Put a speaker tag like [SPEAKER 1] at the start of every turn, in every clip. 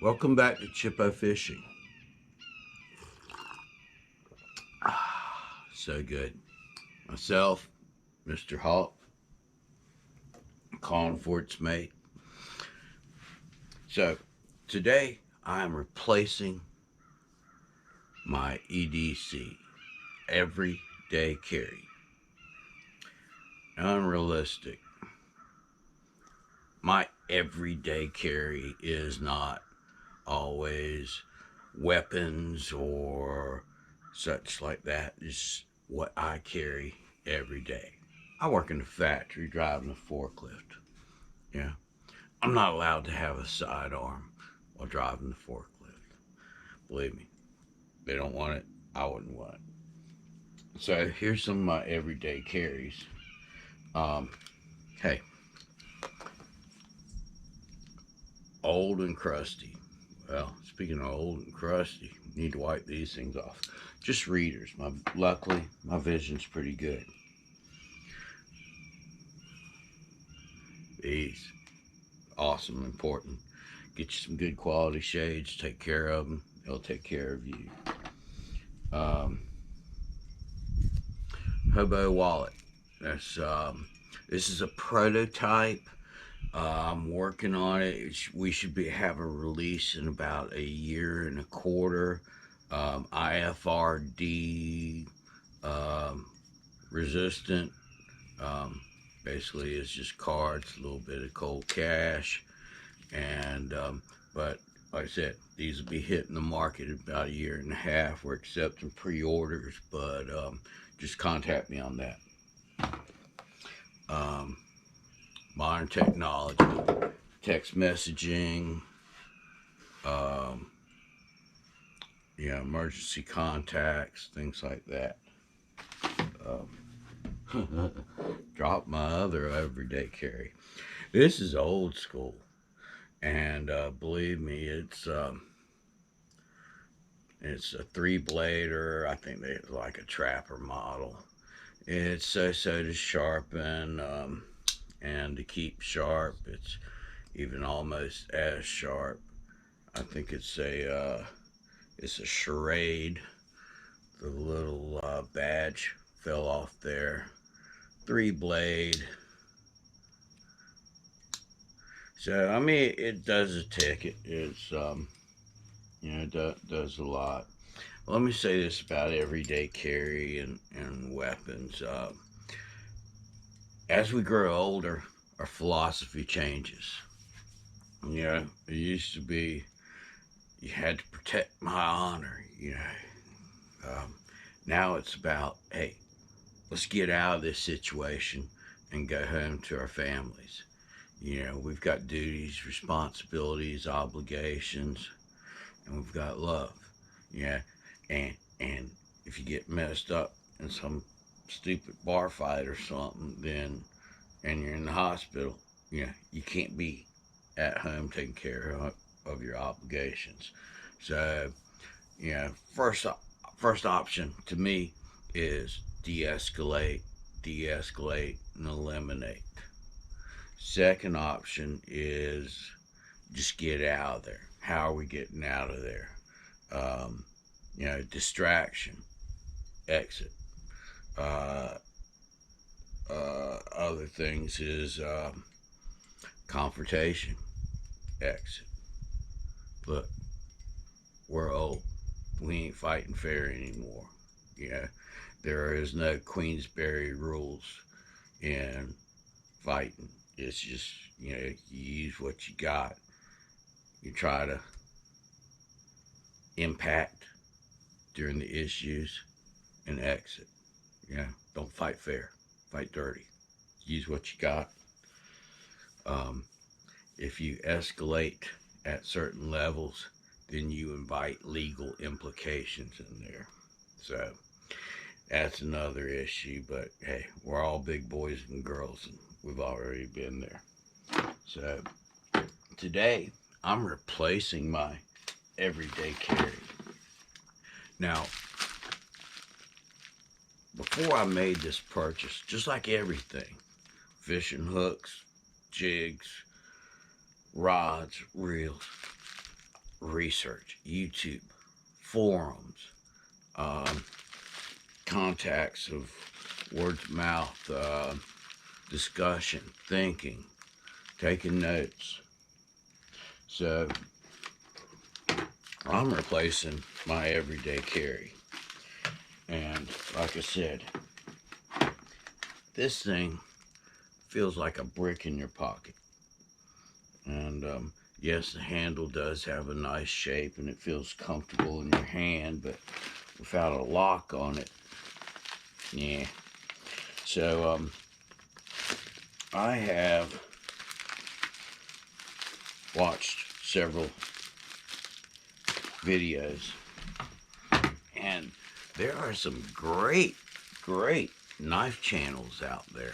[SPEAKER 1] Welcome back to Chippo Fishing. So good. Myself, Mr. Hawk, calling for its mate. So today I am replacing my EDC, everyday carry. Unrealistic. My everyday carry is not always weapons or such like that. It's what I carry every day. I work in the factory driving a forklift. Yeah. I'm not allowed to have a sidearm while driving the forklift. Believe me, they don't want it. I wouldn't want it. So here's some of my everyday carries. Um, hey, old and crusty. Well, speaking of old and crusty, need to wipe these things off. Just readers. Luckily, my vision's pretty good. These, awesome, important. Get you some good quality shades. Take care of them. They'll take care of you. Um, Hobo Wallet. This is a prototype. I'm working on it. We should have a release in about a year and a quarter. IFRD resistant. Basically, it's just cards, a little bit of cold cash, and but like I said, these will be hitting the market in about a year and a half. We're accepting pre-orders, but just contact me on that. Um, Modern technology, text messaging, um, emergency contacts, things like that. Drop my other everyday carry. This is old school, and believe me, it's a three blader. I think they like a trapper model. It's so to sharpen and to keep sharp. It's even almost as sharp. I think it's a charade. The little badge fell off there. Three blade. So I mean, it does a ticket. It's it does a lot. Let me say this about everyday carry and weapons. As we grow older, our philosophy changes. It used to be you had to protect my honor. Now it's about, hey, let's get out of this situation and go home to our families. We've got duties, responsibilities, obligations, and we've got love. Yeah, and if you get messed up in some stupid bar fight or something, then and you're in the hospital, you can't be at home taking care of your obligations. So, first option to me is de-escalate, and eliminate. Second option is just get out of there. How are we getting out of there? Um, Distraction, exit. Uh, Other things is confrontation, exit. Look, we're old. We ain't fighting fair anymore. You know, there is no Queensberry rules in fighting. It's just, you use what you got. You try to impact during the issues and exit. Don't fight fair. Fight dirty. Use what you got. Um, if you escalate at certain levels, then you invite legal implications in there. So that's another issue. But hey, we're all big boys and girls, and we've already been there. So today, I'm replacing my everyday carry. Now, before I made this purchase, just like everything, fishing hooks, jigs, rods, reels, research, YouTube, forums, contacts of word of mouth, discussion, thinking, taking notes. So I'm replacing my everyday carry. And like I said, this thing feels like a brick in your pocket. And yes, the handle does have a nice shape and it feels comfortable in your hand, but without a lock on it, yeah. So I have watched several videos, and there are some great knife channels out there,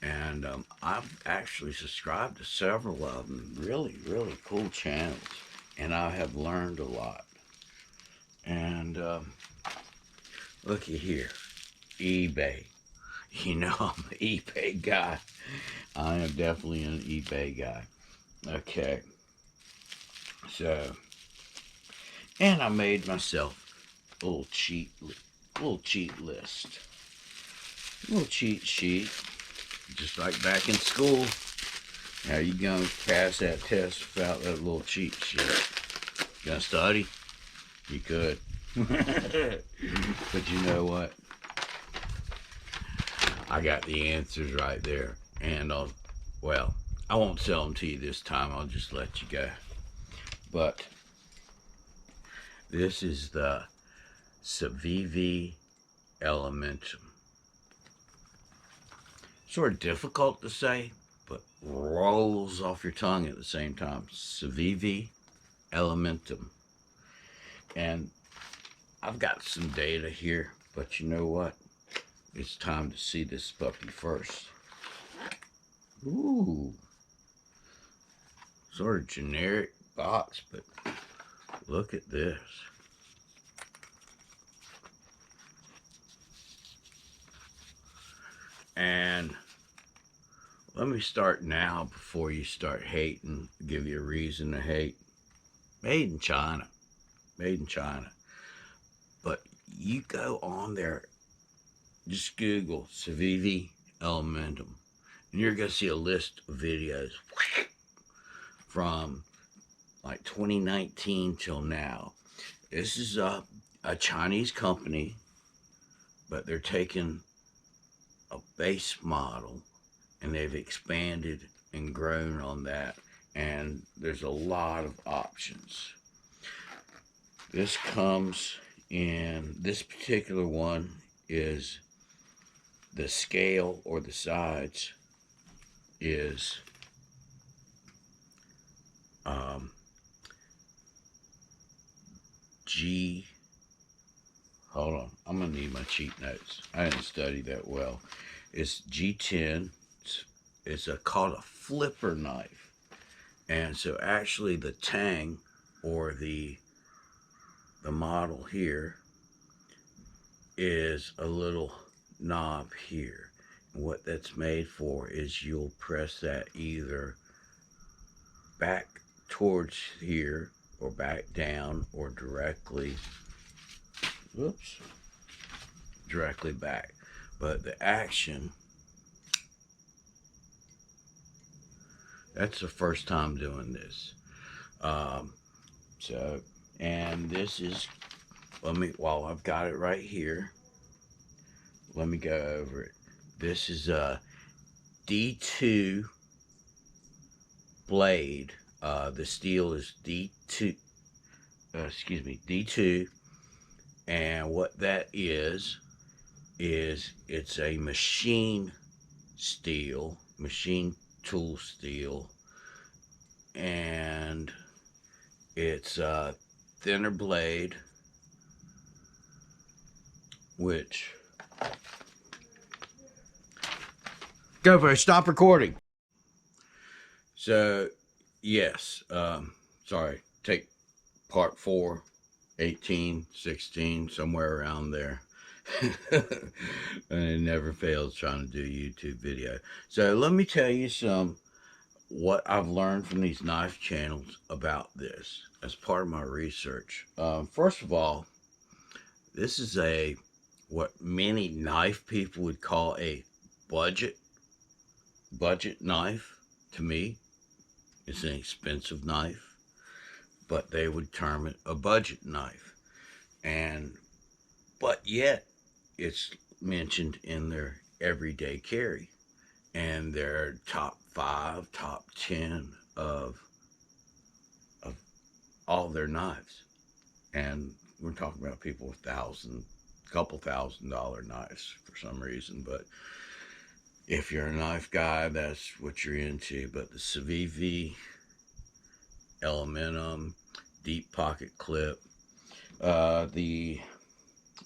[SPEAKER 1] and I've actually subscribed to several of them. Really cool channels, and I have learned a lot. And looky here, eBay. You know, I'm an eBay guy. I am definitely an eBay guy. Okay, so, and I made myself a little cheat list, a little cheat sheet, just like back in school. How you gonna pass that test without that little cheat sheet? You gonna study? You could. But you know what? I got the answers right there. And well, I won't tell them to you this time. I'll just let you go. But this is the Civivi Elementum. Sort of difficult to say, but rolls off your tongue at the same time. Civivi Elementum. And I've got some data here, but you know what? It's time to see this puppy first. Ooh. Sort of generic box, but look at this. And let me start now before you start hating, give you a reason to hate. Made in China. Made in China. But you go on there, just Google Civivi Elementum, and you're going to see a list of videos from like 2019 till now. This is a Chinese company, but they're taking a base model and they've expanded and grown on that, and there's a lot of options. This comes in, this particular one is the scale, or the sides is hold on, I'm gonna need my cheat notes. I didn't study that well. It's G10. It's called a flipper knife. And so actually the tang, or the model here, is a little knob here. And what that's made for is you'll press that either back towards here, or back down, or directly, whoops, directly back. But the action, that's the first time doing this. So, and this is, while I've got it right here, let me go over it. This is a D2 blade. The steel is D2, D2, and what that is it's a machine steel, machine tool steel, and it's a thinner blade, which, go for it, stop recording. So yes, sorry, take part 4, 18, 16, somewhere around there. And it never fails trying to do a YouTube video. So let me tell you some what I've learned from these knife channels about this as part of my research. First of all, this is what many knife people would call a budget knife. To me, it's an expensive knife, but they would term it a budget knife. But yet it's mentioned in their everyday carry and their top 5, top 10 of all their knives. And we're talking about people with couple $1,000 knives for some reason. But if you're a knife guy, that's what you're into. But the Civivi Elementum deep pocket clip.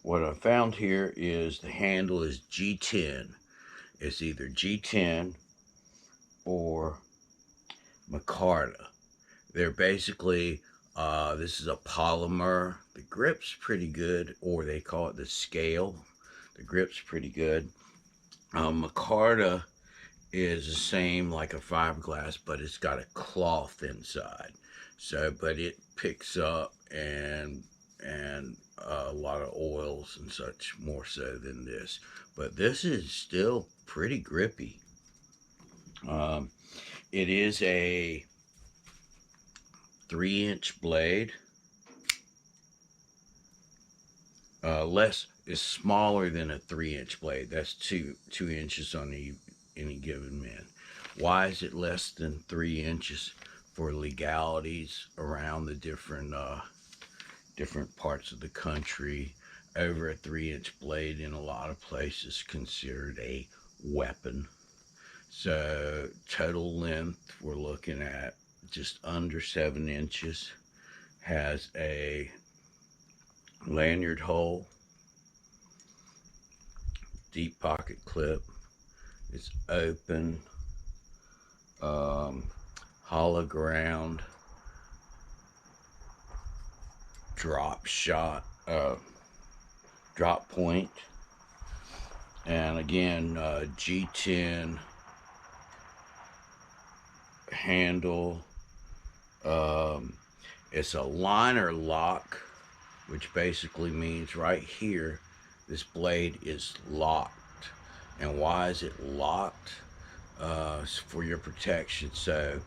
[SPEAKER 1] What I found here is the handle is G10. It's either G10 or micarta. They're basically, this is a polymer. The grip's pretty good, or they call it the scale. The grip's pretty good. Micarta is the same like a fiberglass, but it's got a cloth inside. So, but it picks up and a lot of oils and such more so than this. But this is still pretty grippy. It is a 3-inch blade. Is smaller than a 3-inch blade. That's 2 inches on any given man. Why is it less than 3 inches? For legalities around the different parts of the country. Over a 3-inch blade in a lot of places considered a weapon. So total length, we're looking at just under 7 inches. Has a lanyard hole, deep pocket clip. It's open, hollow ground, drop point, and again, G10 handle. It's a liner lock, which basically means right here, this blade is locked. And why is it locked? For your protection. So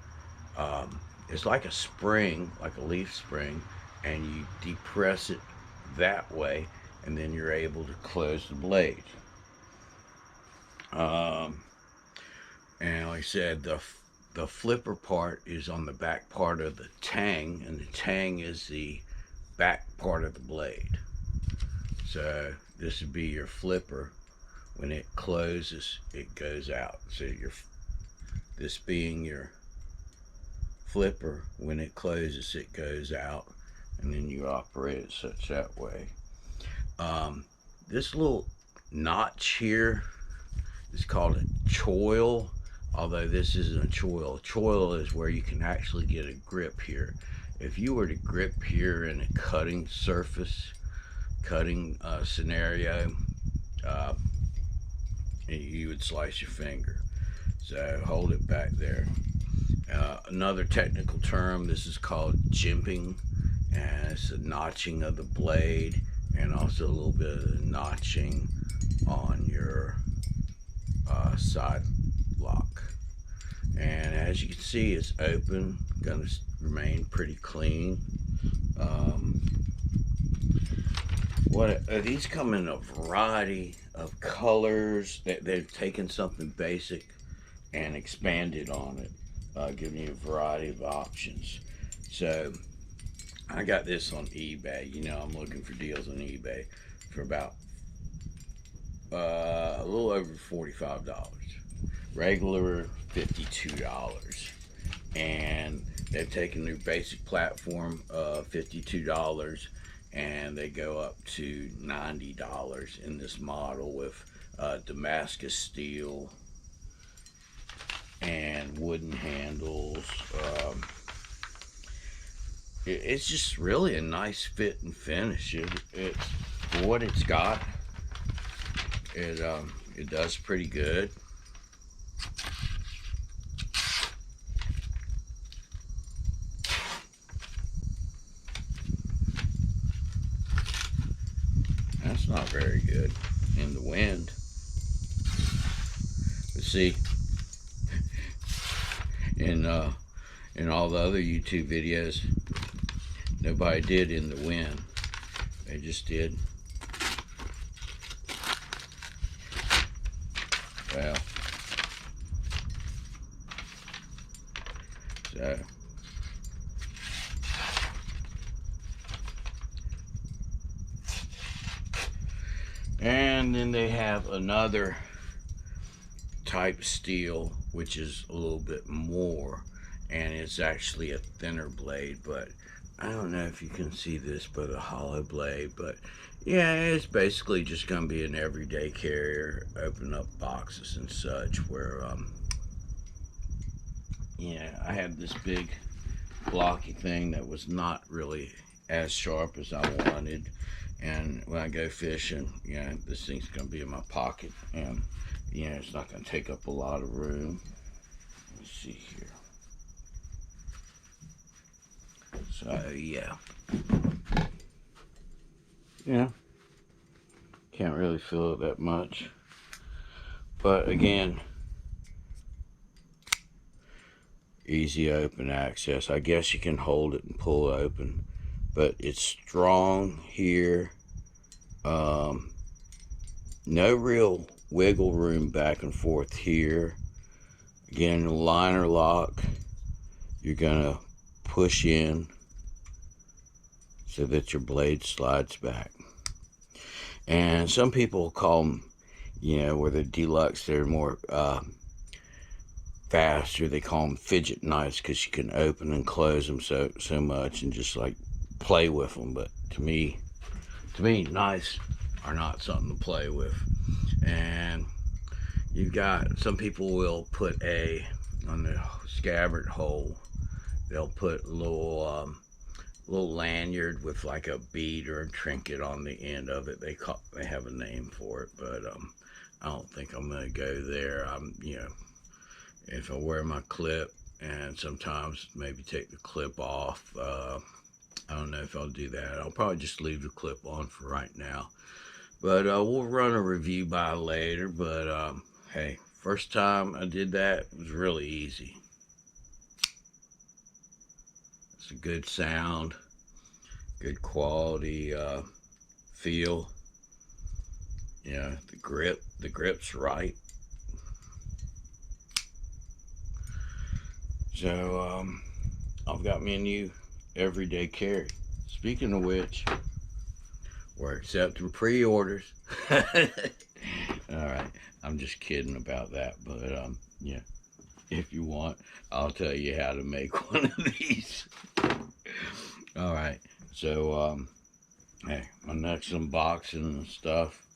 [SPEAKER 1] it's like a spring, like a leaf spring, and you depress it that way, and then you're able to close the blade. And like I said, the flipper part is on the back part of the tang, and the tang is the back part of the blade. So this would be your flipper. When it closes, it goes out. So this being your flipper, when it closes, it goes out, and then you operate it such that way. This little notch here is called a choil, although this isn't a choil. A choil is where you can actually get a grip here. If you were to grip here in a cutting scenario, you would slice your finger. So hold it back there. Another technical term, this is called jimping, and it's the notching of the blade and also a little bit of the notching on your side lock. And as you can see, it's open, going to remain pretty clean. These come in a variety of colors. They've taken something basic and expanded on it, giving you a variety of options. So I got this on eBay. You know, I'm looking for deals on eBay for about a little over $45. Regular $52. And they've taken their basic platform of $52, and they go up to $90 in this model with Damascus steel and wooden handles. It's just really a nice fit and finish. It's for what it's got. It does pretty good. It's not very good in the wind. But see, in all the other YouTube videos, nobody did in the wind. They just did, well, so. And then they have another type steel, which is a little bit more, and it's actually a thinner blade, but I don't know if you can see this, but a hollow blade. But yeah, it's basically just going to be an everyday carrier, open up boxes and such, where yeah, I had this big blocky thing that was not really as sharp as I wanted, and when I go fishing, yeah, this thing's going to be in my pocket, and yeah, it's not going to take up a lot of room. Let's see here. So yeah, can't really feel it that much, but again, easy open access. I guess you can hold it and pull it open, but it's strong here. No real wiggle room back and forth here. Again, the liner lock, you're gonna push in so that your blade slides back. And some people call them, where they're deluxe, they're more faster. They call them fidget knives because you can open and close them so much and just like play with them. But to me, knives are not something to play with. And you've got, some people will put on the scabbard hole, they'll put a little lanyard with like a bead or a trinket on the end of it. They have a name for it, but I don't think I'm gonna go there. If I wear my clip, and sometimes maybe take the clip off, I don't know if I'll do that. I'll probably just leave the clip on for right now. But we'll run a review by later. But hey, first time I did that, it was really easy. It's a good sound, good quality feel. Yeah, the grip's right. So I've got me a new everyday carry. Speaking of which, we're accepting pre-orders. All right, I'm just kidding about that, but yeah, if you want, I'll tell you how to make one of these. All right, so hey, my next unboxing and stuff.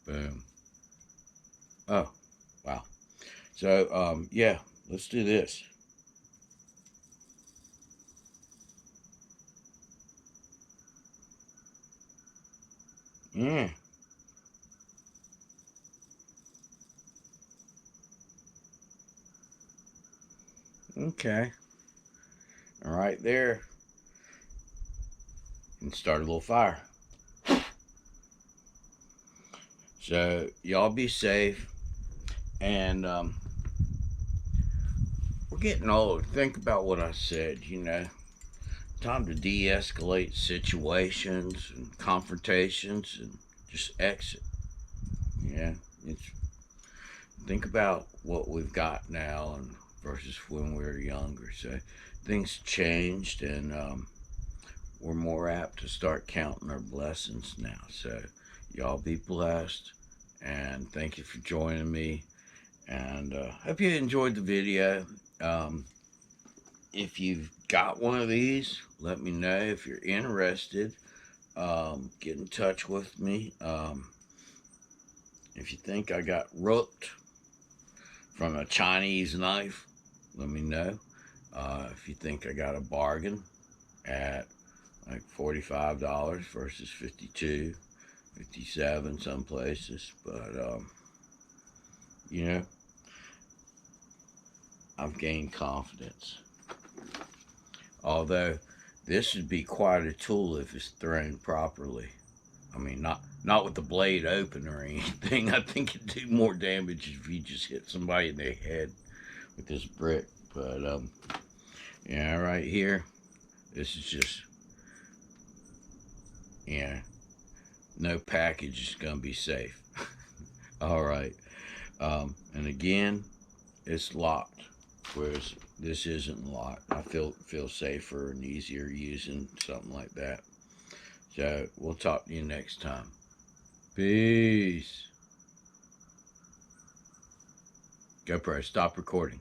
[SPEAKER 1] Boom. Oh, wow. So yeah, let's do this. Yeah. Okay. All right there. And start a little fire. So y'all be safe. And we're getting old. Think about what I said, Time to de-escalate situations and confrontations and just exit. Yeah. Think about what we've got now and versus when we were younger. So things changed, and we're more apt to start counting our blessings now. So y'all be blessed, and thank you for joining me, and hope you enjoyed the video. If you've got one of these, let me know. If you're interested, get in touch with me. If you think I got rooked from a Chinese knife, let me know. If you think I got a bargain at like $45 versus $52, $57 some places, but I've gained confidence. Although this would be quite a tool if it's thrown properly. I mean, not with the blade open or anything. I think it'd do more damage if you just hit somebody in the head with this brick. But yeah, right here, this is just, yeah, no package is gonna be safe. All right, and again, it's locked, whereas this isn't locked. I feel safer and easier using something like that. So we'll talk to you next time. Peace. GoPro, stop recording.